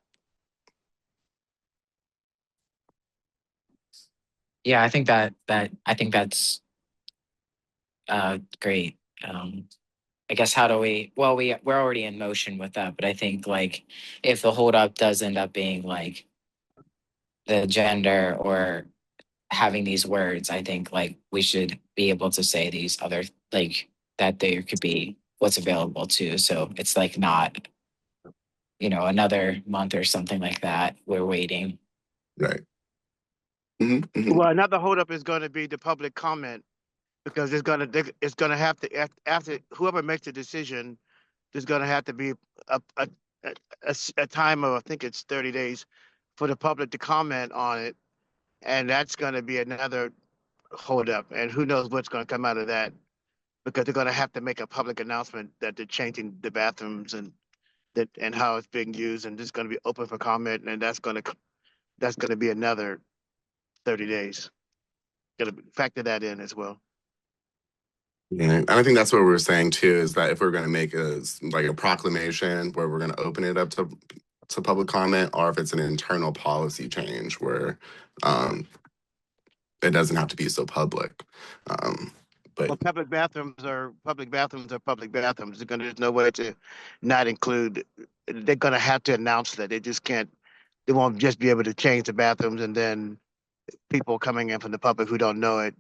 Yeah, I think that's great. I guess how do we? Well, we're already in motion with that, but I think like if the holdup does end up being like the gender or having these words, I think like we should be able to say these other like that there could be what's available too. So it's like not, another month or something like that. We're waiting. Right. Mm-hmm. Well, another holdup is going to be the public comment, because it's going to have to, after whoever makes the decision, there's going to have to be a time of, I think it's 30 days for the public to comment on it. And that's going to be another holdup. And who knows what's going to come out of that, because they're going to have to make a public announcement that they're changing the bathrooms and how it's being used, and it's going to be open for comment. And that's going to be another 30 days. Got to factor that in as well. And I think that's what we were saying too, is that if we're going to make a proclamation where we're going to open it up to public comment, or if it's an internal policy change where it doesn't have to be so public. But well, public bathrooms are public bathrooms. There's no way to not include. They're going to have to announce that. They just can't. They won't just be able to change the bathrooms and then people coming in from the public who don't know it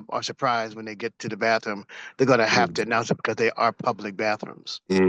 are surprised when they get to the bathroom. They're going to have to announce it because they are public bathrooms. Okay.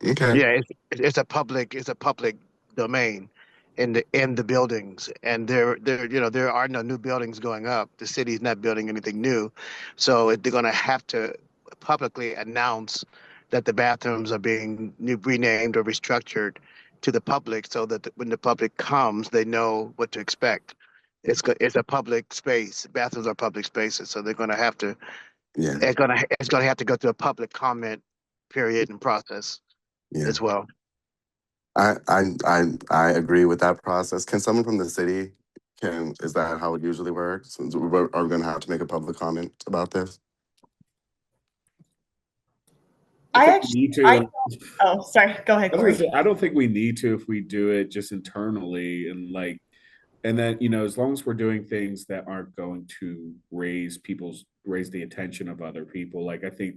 Yeah, it's a public domain in the buildings, and there are no new buildings going up. The city's not building anything new, so they're going to have to publicly announce that the bathrooms are being renamed or restructured to the public, so that when the public comes, they know what to expect. It's a public space. Bathrooms are public spaces, so they're going to have to. Yeah. It's going to have to go through a public comment period and process as well. I agree with that process. Can someone from the city is that how it usually works? Are we going to have to make a public comment about this? Oh, sorry. Go ahead, Corey. I don't think we need to if we do it just internally and then, as long as we're doing things that aren't going to raise the attention of other people. Like I think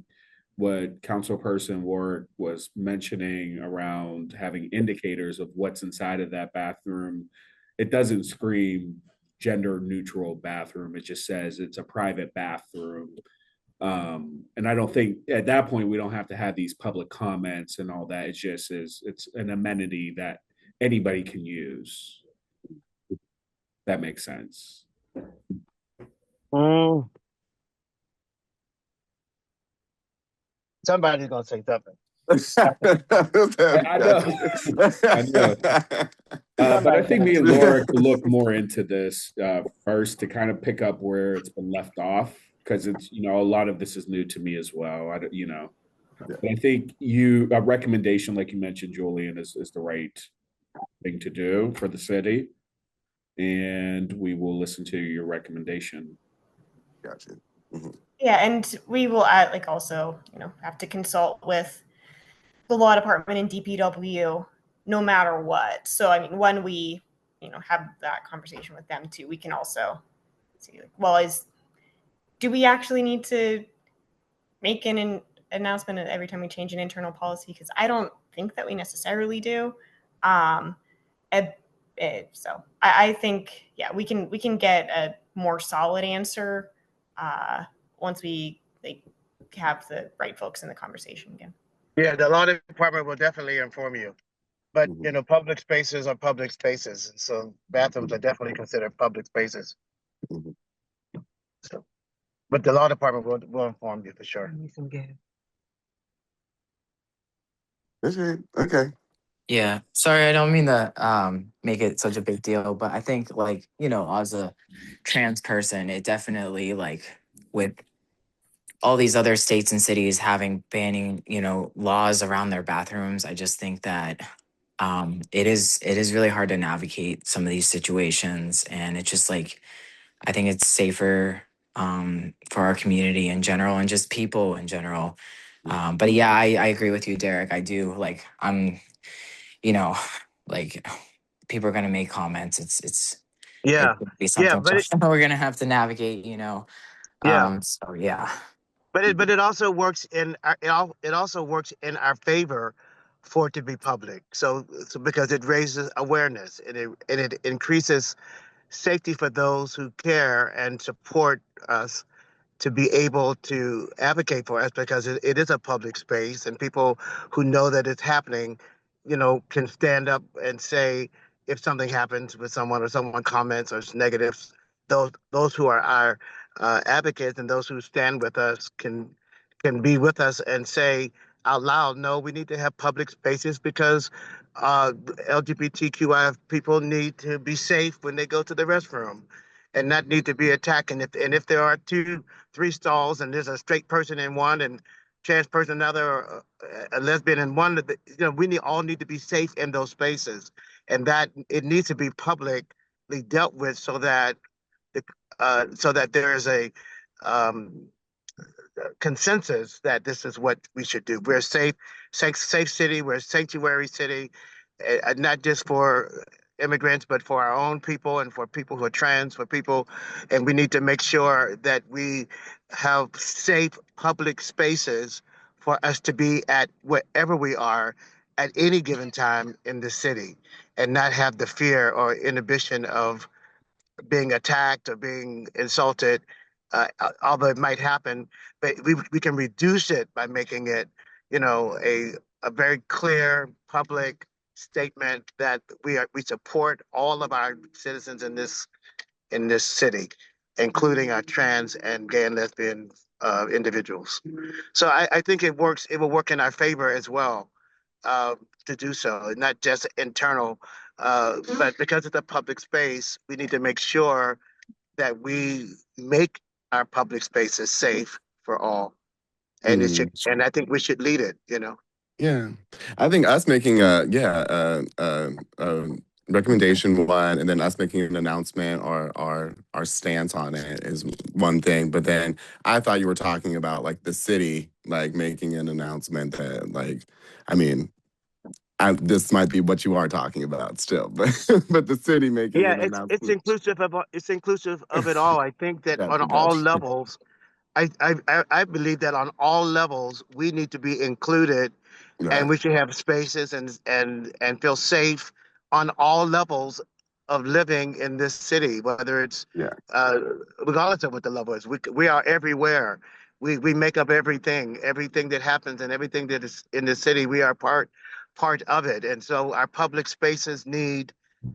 what Councilperson Ward was mentioning around having indicators of what's inside of that bathroom, it doesn't scream gender neutral bathroom. It just says it's a private bathroom. And I don't think at that point we don't have to have these public comments and all that. It just it's an amenity that anybody can use. That makes sense. Somebody's gonna say something. I know. But I think me and Laura could look more into this first to kind of pick up where it's been left off, because it's a lot of this is new to me as well. But I think a recommendation like you mentioned, Julian, is the right thing to do for the city, and we will listen to your recommendation. Gotcha. Mm-hmm. Yeah, and we will also have to consult with the law department and DPW no matter what. So I mean, when we have that conversation with them too, we can also see do we actually need to make an announcement every time we change an internal policy? Because I don't think that we necessarily do. So I think we can get a more solid answer once we have the right folks in the conversation again. Yeah, the law department will definitely inform you. But public spaces are public spaces, and so bathrooms are definitely considered public spaces. So, but the law department will inform you for sure. Okay. Yeah, sorry, I don't mean to make it such a big deal, but I think like, as a trans person, it definitely like with all these other states and cities having banning, laws around their bathrooms, I just think that it is really hard to navigate some of these situations, and it's just like I think it's safer for our community in general and just people in general. But yeah, I agree with you, Derek. I do like you know, like people are gonna make comments. It's Yeah, gonna be yeah, something but we're gonna have to navigate. yeah, So yeah. but it also works it also works in our favor for it to be public. So because it raises awareness and it increases safety for those who care and support us to be able to advocate for us because it is a public space and people who know that it's happening, can stand up and say if something happens with someone or someone comments or is negative, those who are our advocates and those who stand with us can be with us and say out loud, no, we need to have public spaces because LGBTQI people need to be safe when they go to the restroom and not need to be attacked. And if there are three stalls and there's a straight person in one and trans person another, or a lesbian in one, we all need to be safe in those spaces, and that it needs to be publicly dealt with the so that there is a um, consensus that this is what we should do. We're a safe city. We're a sanctuary city, not just for immigrants, but for our own people and for people who are trans, for people. And we need to make sure that we have safe public spaces for us to be at wherever we are at any given time in the city and not have the fear or inhibition of being attacked or being insulted, although it might happen, but we can reduce it by making it, a very clear public statement that we support all of our citizens in this city, including our trans and gay and lesbian individuals. So I think it works. It will work in our favor as well uh, to do so, not just internal. But because it's a public space, we need to make sure that we make our public spaces safe for all, and it should. Mm. And I think we should lead it. Yeah, I think us making a recommendation one, and then us making an announcement or our stance on it is one thing. But then I thought you were talking about like the city, like making an announcement that, like, I mean, this might be what you are talking about still, but but the city making Yeah, an it's announcement. inclusive of it all. I think that on Gotcha, all gotcha. levels, I believe that on all levels we need to be included, and Right. we should have spaces and feel safe on all levels of living in this city, whether it's Yeah. uh, regardless of what the level is. We are everywhere. We make up everything that happens, and everything that is in the city. We are part of it, and so our public spaces need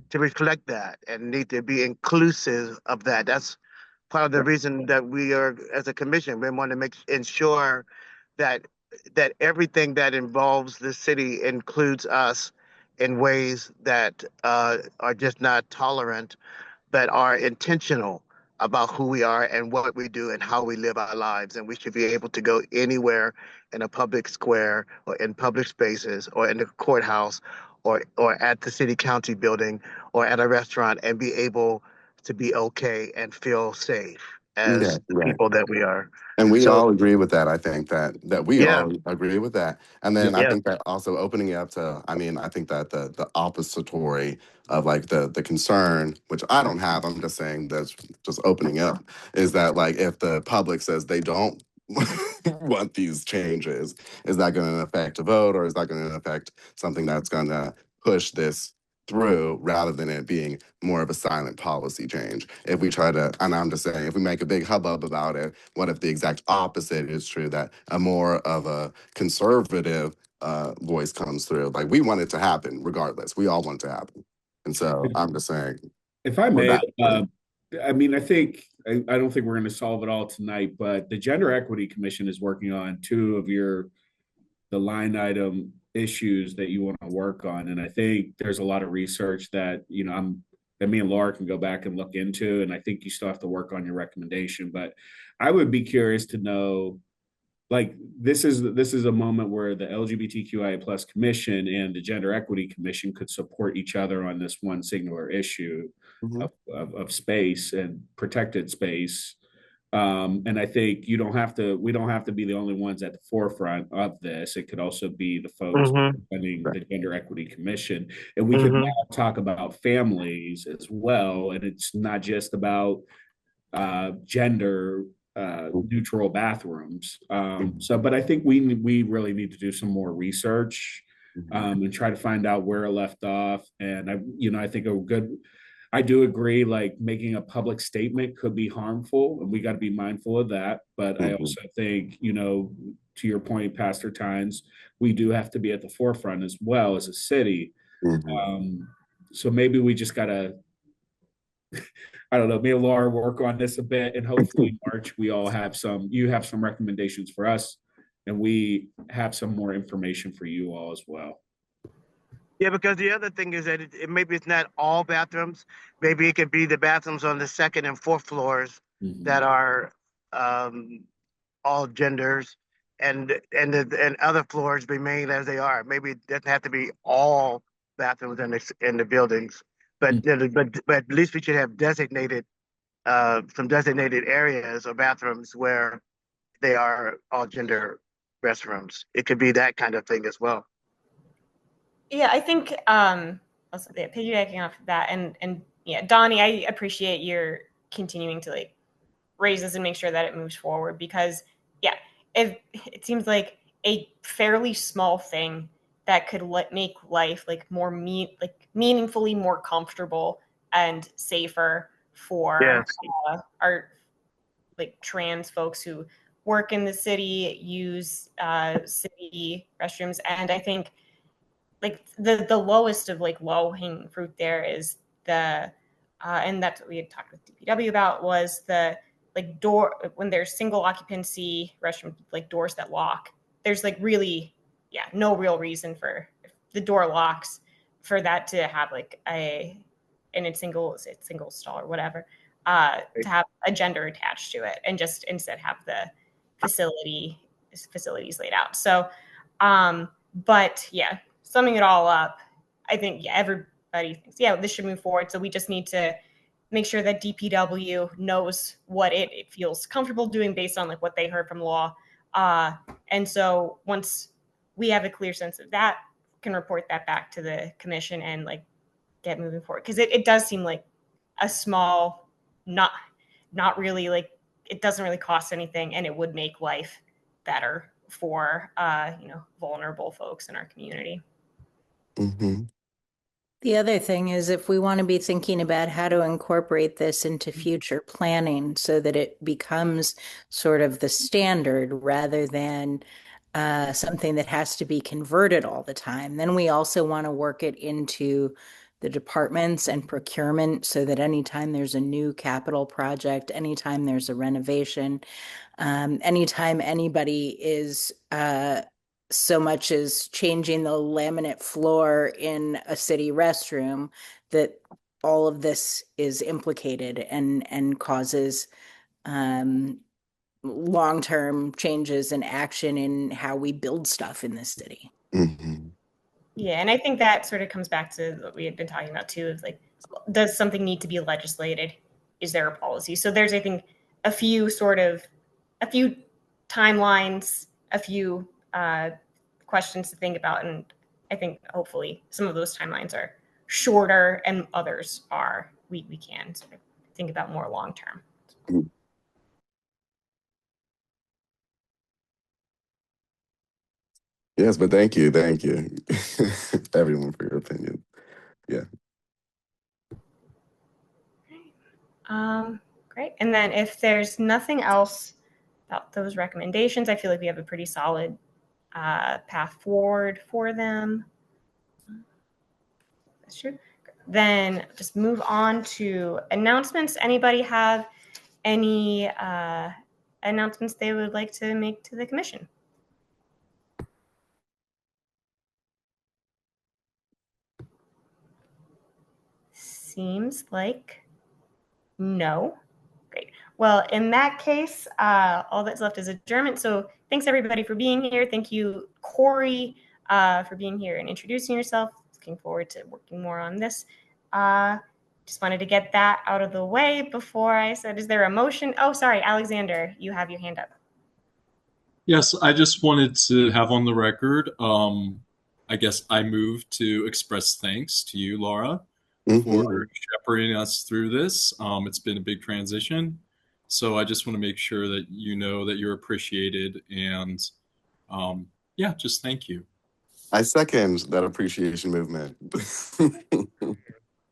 to reflect that and need to be inclusive of that. That's part of the reason that we are, as a commission, we want to ensure that everything that involves the city includes us in ways that are just not tolerant, but are intentional about who we are and what we do and how we live our lives. And we should be able to go anywhere in a public square or in public spaces or in the courthouse or at the city county building or at a restaurant and be able to be okay and feel safe Yeah. as the Right. people that we are. And we So all agree with that. I think that we yeah, all agree with that. And then I yeah, think that also opening it up to, I mean, I think that the oppository of like the concern, which I don't have, I'm just saying that's just opening up, is that like if the public says they don't want these changes, is that going to affect a vote, or is that going to affect something that's going to push this through rather than it being more of a silent policy change? If we try to, and I'm just saying, if we make a big hubbub about it, what if the exact opposite is true, that a more of a conservative voice comes through? Like, we want it to happen regardless. We all want it to happen. And so I'm just saying, If I for may, that. I mean, I don't think we're going to solve it all tonight, but the Gender Equity Commission is working on two of your line item issues that you want to work on. And I think there's a lot of research that, that me and Laura can go back and look into. And I think you still have to work on your recommendation, but I would be curious to know, like, this is a moment where the LGBTQIA plus commission and the gender equity commission could support each other on this one singular issue of space and protected space. And I think we don't have to be the only ones at the forefront of this. It could also be the folks running the Gender Equity Commission. And we could now talk about families as well. And it's not just about gender neutral bathrooms. But I think we really need to do some more research and try to find out where it left off. And I think I do agree, like, making a public statement could be harmful, and we got to be mindful of that. But I also think, to your point, Pastor Tynes, we do have to be at the forefront as well as a city. So maybe we just got to, I don't know, me and Laura work on this a bit, and hopefully in March you have some recommendations for us, and we have some more information for you all as well. Yeah, because the other thing is that maybe it's not all bathrooms. Maybe it could be the bathrooms on the second and fourth floors that are all genders, and other floors remain as they are. Maybe it doesn't have to be all bathrooms in the buildings, but at least we should have designated some designated areas or bathrooms where they are all gender restrooms. It could be that kind of thing as well. Yeah, I think also piggybacking off of that, and yeah, Donnie, I appreciate your continuing to like raise this and make sure that it moves forward, because yeah, it seems like a fairly small thing that could make life like more meaningfully more comfortable and safer for our like trans folks who work in the city, use city restrooms. And I think like the lowest of like low hanging fruit there is the and that's what we had talked with DPW about, was the like door when there's single occupancy restroom, like doors that lock. There's like really no real reason for, if the door locks, for that to have like it's single stall or whatever, to have a gender attached to it, and just instead have the facilities laid out. So but yeah, summing it all up, I think everybody thinks this should move forward. So we just need to make sure that DPW knows what it feels comfortable doing based on like what they heard from law. And so once we have a clear sense of that, can report that back to the commission and like get moving forward. Because it does seem like a small, not really like, it doesn't really cost anything, and it would make life better for vulnerable folks in our community. The other thing is, if we want to be thinking about how to incorporate this into future planning so that it becomes sort of the standard rather than something that has to be converted all the time, then we also want to work it into the departments and procurement so that anytime there's a new capital project, anytime there's a renovation, anytime anybody is so much as changing the laminate floor in a city restroom, that all of this is implicated and causes long-term changes and action in how we build stuff in this city. Yeah, and I think that sort of comes back to what we had been talking about too, of like, does something need to be legislated? Is there a policy? So there's, I think, a few timelines, a few questions to think about, and I think hopefully some of those timelines are shorter and others are we can sort of think about more long term. Yes, but thank you everyone for your opinion. Yeah. Great. And then if there's nothing else about those recommendations, I feel like we have a pretty solid path forward for them. That's true. Then just move on to announcements. Anybody have any announcements they would like to make to the commission? seems like no. Great. Well, in that case, all that's left is adjournment. So thanks everybody for being here. Thank you, Corey, for being here and introducing yourself. Looking forward to working more on this. Just wanted to get that out of the way before I said, is there a motion? Oh, sorry, Alexander, you have your hand up. Yes, I just wanted to have on the record, I guess I moved to express thanks to you, Laura, for shepherding us through this. It's been a big transition. So I just want to make sure that you know that you're appreciated, and yeah, just thank you. I second that appreciation movement.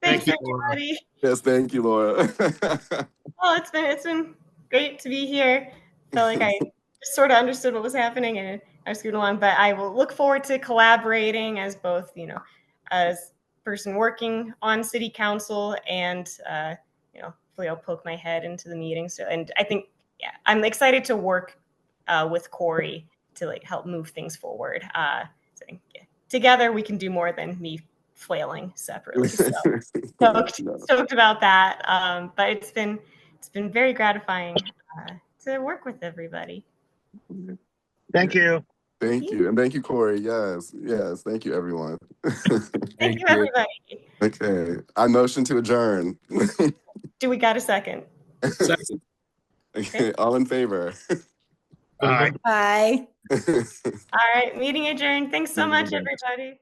Thanks, everybody. Yes, thank you, Laura. Well, it's been great to be here. Felt like I just sort of understood what was happening and I was scooting along. But I will look forward to collaborating as both, as person working on city council and hopefully I'll poke my head into the meeting. So, and I think, yeah, I'm excited to work with Corey to help move things forward. So, yeah, together we can do more than me flailing separately. So stoked about that. But it's been very gratifying to work with everybody. Thank you. Thank you. And thank you, Corey. Yes. Thank you, everyone. Thank you, everybody. Okay. I motion to adjourn. Do we got a second? Second. Okay. All in favor? All right. Bye. All right. Meeting adjourned. Thanks so much, everybody.